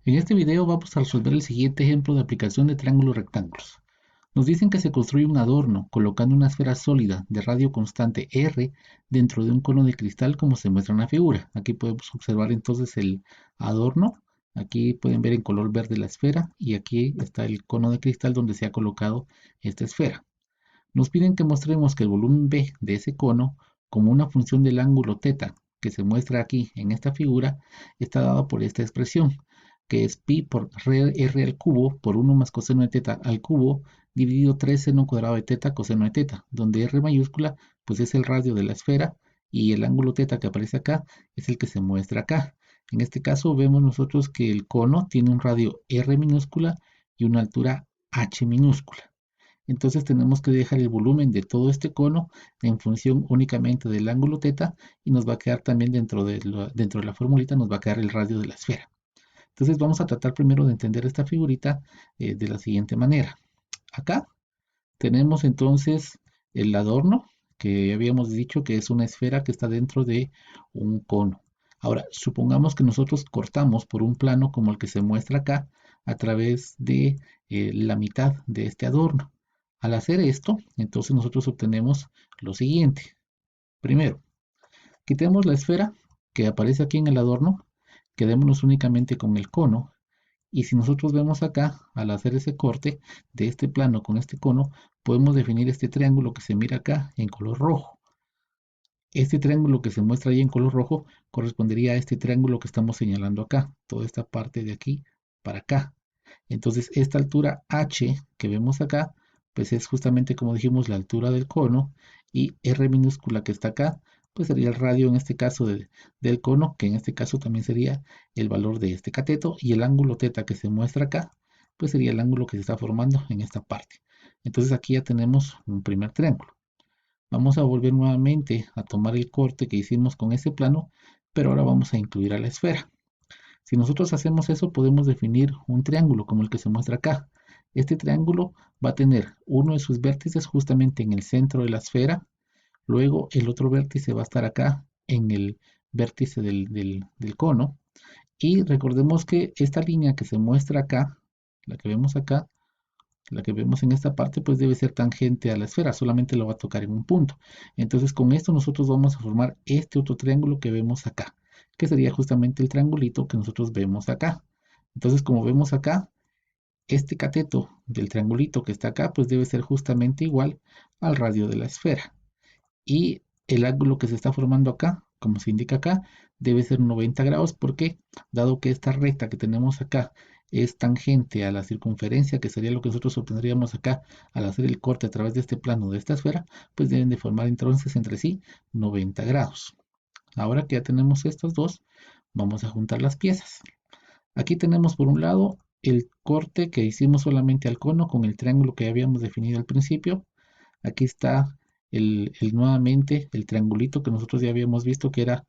En este video vamos a resolver el siguiente ejemplo de aplicación de triángulos rectángulos. Nos dicen que se construye un adorno colocando una esfera sólida de radio constante R dentro de un cono de cristal como se muestra en la figura. Aquí podemos observar entonces el adorno. Aquí pueden ver en color verde la esfera y aquí está el cono de cristal donde se ha colocado esta esfera. Nos piden que mostremos que el volumen B de ese cono, como una función del ángulo θ que se muestra aquí en esta figura, está dado por esta expresión, que es pi por r al cubo por 1 más coseno de θ al cubo dividido 3 seno cuadrado de θ coseno de θ, donde r mayúscula pues es el radio de la esfera y el ángulo θ que aparece acá es el que se muestra acá. En este caso vemos nosotros que el cono tiene un radio r minúscula y una altura h minúscula. Entonces tenemos que dejar el volumen de todo este cono en función únicamente del ángulo θ y nos va a quedar también dentro de la formulita nos va a quedar el radio de la esfera. Entonces vamos a tratar primero de entender esta figurita de la siguiente manera. Acá tenemos entonces el adorno que habíamos dicho que es una esfera que está dentro de un cono. Ahora, supongamos que nosotros cortamos por un plano como el que se muestra acá a través de la mitad de este adorno. Al hacer esto, entonces nosotros obtenemos lo siguiente. Primero, quitemos la esfera que aparece aquí en el adorno, quedémonos únicamente con el cono, y si nosotros vemos acá, al hacer ese corte de este plano con este cono, podemos definir este triángulo que se mira acá en color rojo. Este triángulo que se muestra ahí en color rojo correspondería a este triángulo que estamos señalando acá, toda esta parte de aquí para acá. Entonces esta altura h que vemos acá, pues es justamente como dijimos la altura del cono y r minúscula que está acá, pues sería el radio en este caso del cono, que en este caso también sería el valor de este cateto y el ángulo θ que se muestra acá, pues sería el ángulo que se está formando en esta parte. Entonces aquí ya tenemos un primer triángulo. Vamos a volver nuevamente a tomar el corte que hicimos con ese plano, pero ahora vamos a incluir a la esfera. Si nosotros hacemos eso, podemos definir un triángulo como el que se muestra acá. Este triángulo va a tener uno de sus vértices justamente en el centro de la esfera, luego el otro vértice va a estar acá en el vértice del cono, y recordemos que esta línea que se muestra acá, la que vemos acá, la que vemos en esta parte, pues debe ser tangente a la esfera, solamente lo va a tocar en un punto. Entonces con esto nosotros vamos a formar este otro triángulo que vemos acá, que sería justamente el triangulito que nosotros vemos acá. Entonces como vemos acá, este cateto del triangulito que está acá, pues debe ser justamente igual al radio de la esfera. Y el ángulo que se está formando acá, como se indica acá, debe ser 90 grados porque, dado que esta recta que tenemos acá es tangente a la circunferencia, que sería lo que nosotros obtendríamos acá al hacer el corte a través de este plano de esta esfera, pues deben de formar entonces entre sí 90 grados. Ahora que ya tenemos estos dos, vamos a juntar las piezas. Aquí tenemos por un lado el corte que hicimos solamente al cono con el triángulo que habíamos definido al principio. Aquí está nuevamente el triangulito que nosotros ya habíamos visto que era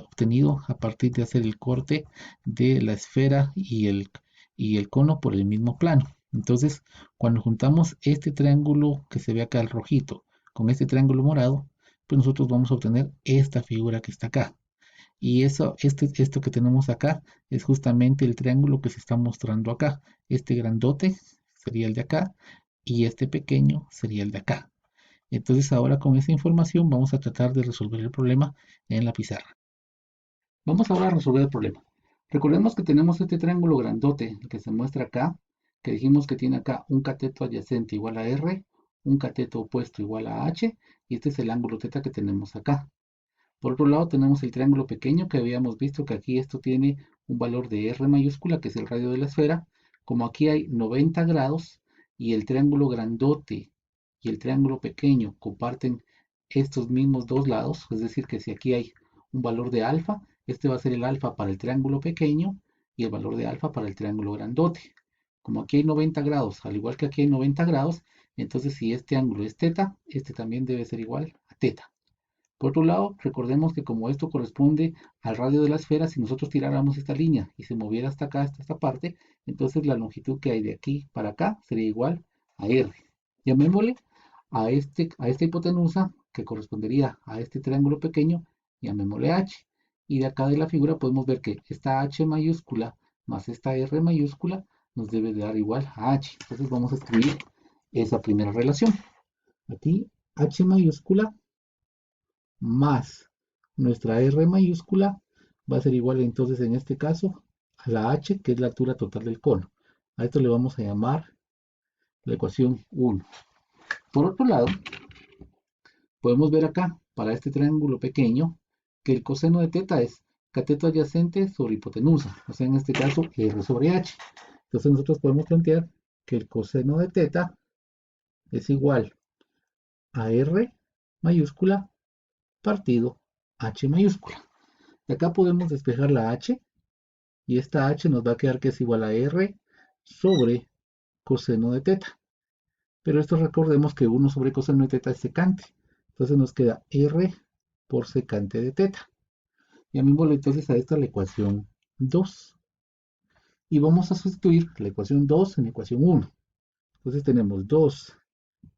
obtenido a partir de hacer el corte de la esfera y el cono por el mismo plano. Entonces, cuando juntamos este triángulo que se ve acá, el rojito, con este triángulo morado, pues nosotros vamos a obtener esta figura que está acá. Y esto que tenemos acá es justamente el triángulo que se está mostrando acá. Este grandote sería el de acá y este pequeño sería el de acá. Entonces ahora con esa información vamos a tratar de resolver el problema en la pizarra. Vamos ahora a resolver el problema. Recordemos que tenemos este triángulo grandote que se muestra acá, que dijimos que tiene acá un cateto adyacente igual a R, un cateto opuesto igual a H, y este es el ángulo θ que tenemos acá. Por otro lado tenemos el triángulo pequeño que habíamos visto que aquí esto tiene un valor de R mayúscula, que es el radio de la esfera. Como aquí hay 90 grados y el triángulo grandote y el triángulo pequeño comparten estos mismos dos lados, es decir, que si aquí hay un valor de alfa, este va a ser el alfa para el triángulo pequeño y el valor de alfa para el triángulo grandote. Como aquí hay 90 grados, al igual que aquí hay 90 grados, entonces si este ángulo es θ, este también debe ser igual a θ. Por otro lado, recordemos que como esto corresponde al radio de la esfera, si nosotros tiráramos esta línea y se moviera hasta acá, hasta esta parte, entonces la longitud que hay de aquí para acá sería igual a R. Llamémosle a esta hipotenusa, que correspondería a este triángulo pequeño, llamémosle H. Y de acá de la figura podemos ver que esta H mayúscula más esta R mayúscula nos debe de dar igual a H. Entonces vamos a escribir esa primera relación. Aquí H mayúscula más nuestra R mayúscula va a ser igual entonces en este caso a la H, que es la altura total del cono. A esto le vamos a llamar la ecuación 1. Por otro lado, podemos ver acá, para este triángulo pequeño, que el coseno de teta es cateto adyacente sobre hipotenusa, o sea, en este caso R sobre H. Entonces nosotros podemos plantear que el coseno de teta es igual a R mayúscula partido H mayúscula. De acá podemos despejar la H, y esta H nos va a quedar que es igual a R sobre coseno de teta. Pero esto recordemos que 1 sobre coseno de teta es secante. Entonces nos queda R por secante de teta. Llamémosle entonces a esta la ecuación 2. Y vamos a sustituir la ecuación 2 en la ecuación 1. Entonces tenemos 2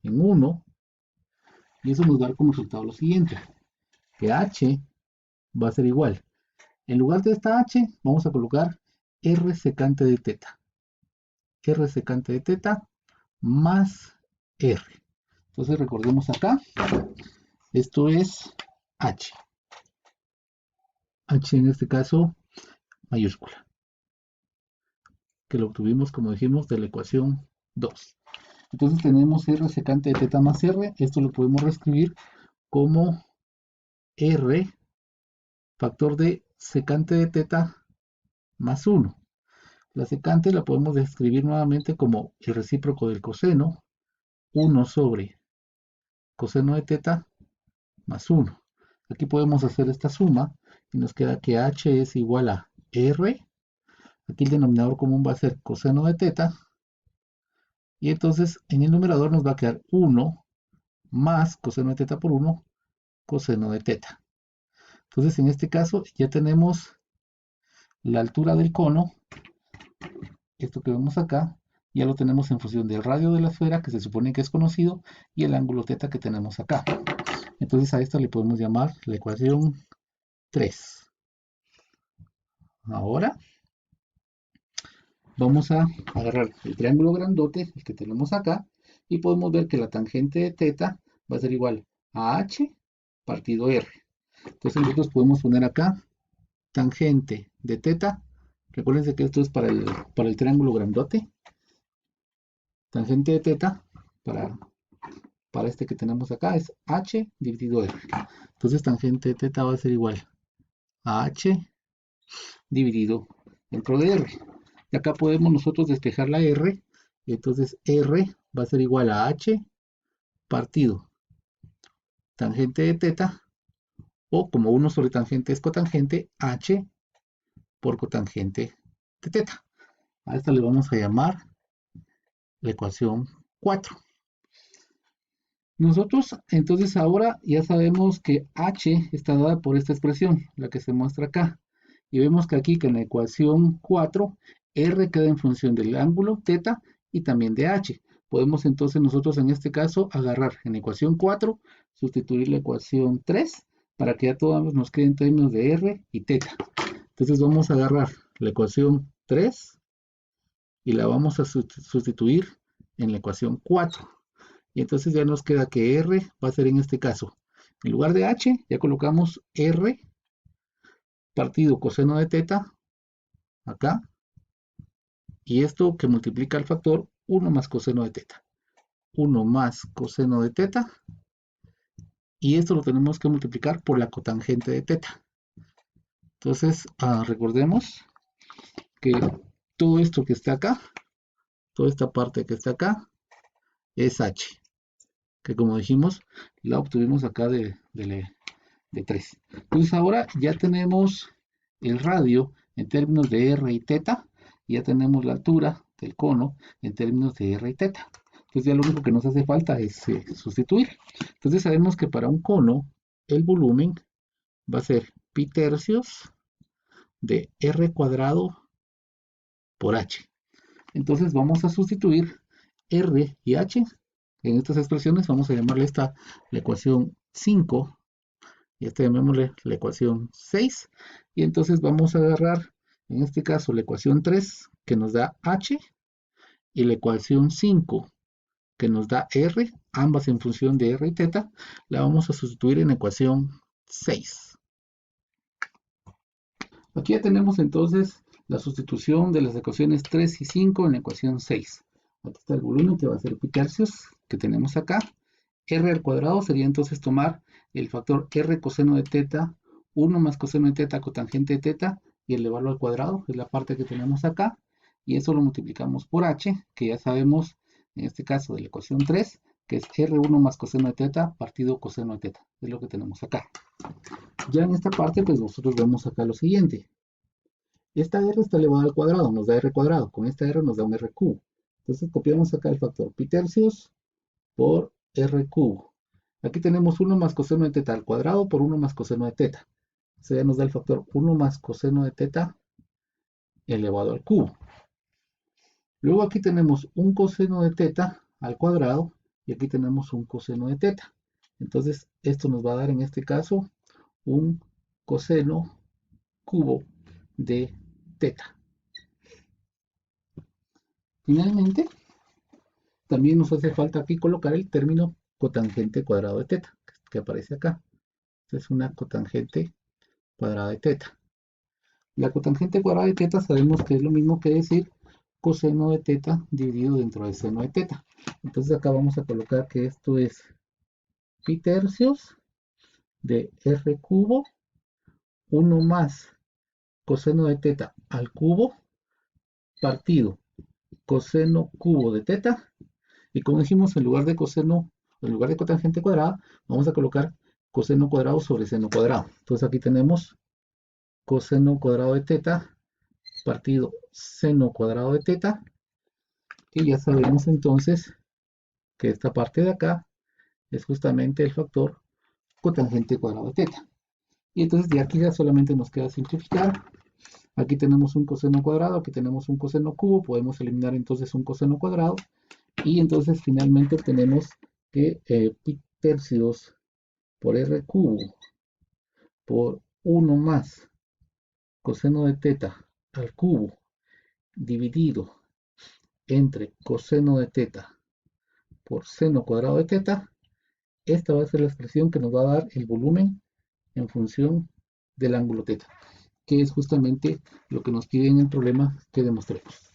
en 1. Y eso nos da como resultado lo siguiente. Que H va a ser igual. En lugar de esta H, vamos a colocar R secante de teta. R secante de teta más R. Entonces recordemos acá, esto es H. H en este caso mayúscula, que lo obtuvimos, como dijimos, de la ecuación 2. Entonces tenemos R secante de teta más R. Esto lo podemos reescribir como R factor de secante de teta más 1. La secante la podemos describir nuevamente como el recíproco del coseno, 1 sobre coseno de teta más 1. Aquí podemos hacer esta suma y nos queda que H es igual a R. Aquí el denominador común va a ser coseno de teta. Y entonces en el numerador nos va a quedar 1 más coseno de teta por 1, coseno de teta. Entonces en este caso ya tenemos la altura del cono, esto que vemos acá, ya lo tenemos en función del radio de la esfera, que se supone que es conocido, y el ángulo teta que tenemos acá. Entonces a esta le podemos llamar la ecuación 3. Ahora vamos a agarrar el triángulo grandote, el que tenemos acá, y podemos ver que la tangente de teta va a ser igual a H partido R. Entonces nosotros podemos poner acá tangente de teta. Recuérdense que esto es para el triángulo grandote. Tangente de teta para este que tenemos acá es H dividido R. Entonces tangente de teta va a ser igual a H dividido dentro de R. Y acá podemos nosotros despejar la R. Entonces R va a ser igual a H partido tangente de teta, o como 1 sobre tangente es cotangente, H por cotangente de teta. A esta le vamos a llamar la ecuación 4. Nosotros entonces ahora ya sabemos que H está dada por esta expresión, la que se muestra acá. Y vemos que aquí, que en la ecuación 4, R queda en función del ángulo teta y también de H. Podemos entonces nosotros en este caso agarrar en la ecuación 4, sustituir la ecuación 3, para que ya todos nos queden en términos de R y teta. Entonces vamos a agarrar la ecuación 3 y la vamos a sustituir en la ecuación 4. Y entonces ya nos queda que R va a ser en este caso, en lugar de H, ya colocamos R partido coseno de teta, acá, y esto que multiplica el factor 1 más coseno de teta. 1 más coseno de teta, y esto lo tenemos que multiplicar por la cotangente de teta. Entonces, recordemos que todo esto que está acá, toda esta parte que está acá, es H, que como dijimos, la obtuvimos acá de 3. Entonces ahora ya tenemos el radio en términos de R y teta, y ya tenemos la altura del cono en términos de R y teta. Entonces ya lo único que nos hace falta es sustituir. Entonces sabemos que para un cono el volumen va a ser pi tercios de R cuadrado por H. Entonces vamos a sustituir R y H en estas expresiones. Vamos a llamarle esta la ecuación 5 y esta llamémosle la ecuación 6. Y entonces vamos a agarrar En este caso, la ecuación 3 que nos da h y la ecuación 5 que nos da r, ambas en función de r y teta, la vamos a sustituir en la ecuación 6. Aquí ya tenemos entonces la sustitución de las ecuaciones 3 y 5 en la ecuación 6. Aquí está el volumen que va a ser pi tercios que tenemos acá. R al cuadrado sería entonces tomar el factor R coseno de teta, 1 más coseno de teta cotangente de teta, y elevarlo al cuadrado, es la parte que tenemos acá, y eso lo multiplicamos por h, que ya sabemos, en este caso de la ecuación 3, que es R1 más coseno de teta partido coseno de teta, es lo que tenemos acá. Ya en esta parte, pues nosotros vemos acá lo siguiente. Esta r está elevada al cuadrado, nos da r cuadrado, con esta r nos da un r cubo. Entonces copiamos acá el factor pi tercios por r cubo. Aquí tenemos 1 más coseno de teta al cuadrado por 1 más coseno de teta. Eso ya nos da el factor 1 más coseno de teta elevado al cubo. Luego aquí tenemos un coseno de teta al cuadrado y aquí tenemos un coseno de teta. Entonces esto nos va a dar en este caso un coseno cubo de teta. Finalmente, también nos hace falta aquí colocar el término cotangente cuadrado de teta, que aparece acá. Es una cotangente cuadrada de teta. La cotangente cuadrada de teta sabemos que es lo mismo que decir coseno de teta dividido dentro de seno de teta. Entonces acá vamos a colocar que esto es pi tercios de r cubo, 1 más coseno de teta al cubo, partido coseno cubo de teta. Y como dijimos, en lugar de coseno, en lugar de cotangente cuadrada, vamos a colocar coseno cuadrado sobre seno cuadrado. Entonces aquí tenemos coseno cuadrado de teta partido seno cuadrado de teta, y ya sabemos entonces que esta parte de acá es justamente el factor cotangente cuadrado de teta. Y entonces de aquí ya solamente nos queda simplificar. Aquí tenemos un coseno cuadrado, aquí tenemos un coseno cubo, podemos eliminar entonces un coseno cuadrado, y entonces finalmente obtenemos que pi tercios por r cubo por 1 más coseno de teta al cubo dividido entre coseno de teta por seno cuadrado de teta, esta va a ser la expresión que nos va a dar el volumen en función del ángulo teta, que es justamente lo que nos pide en el problema que demostremos.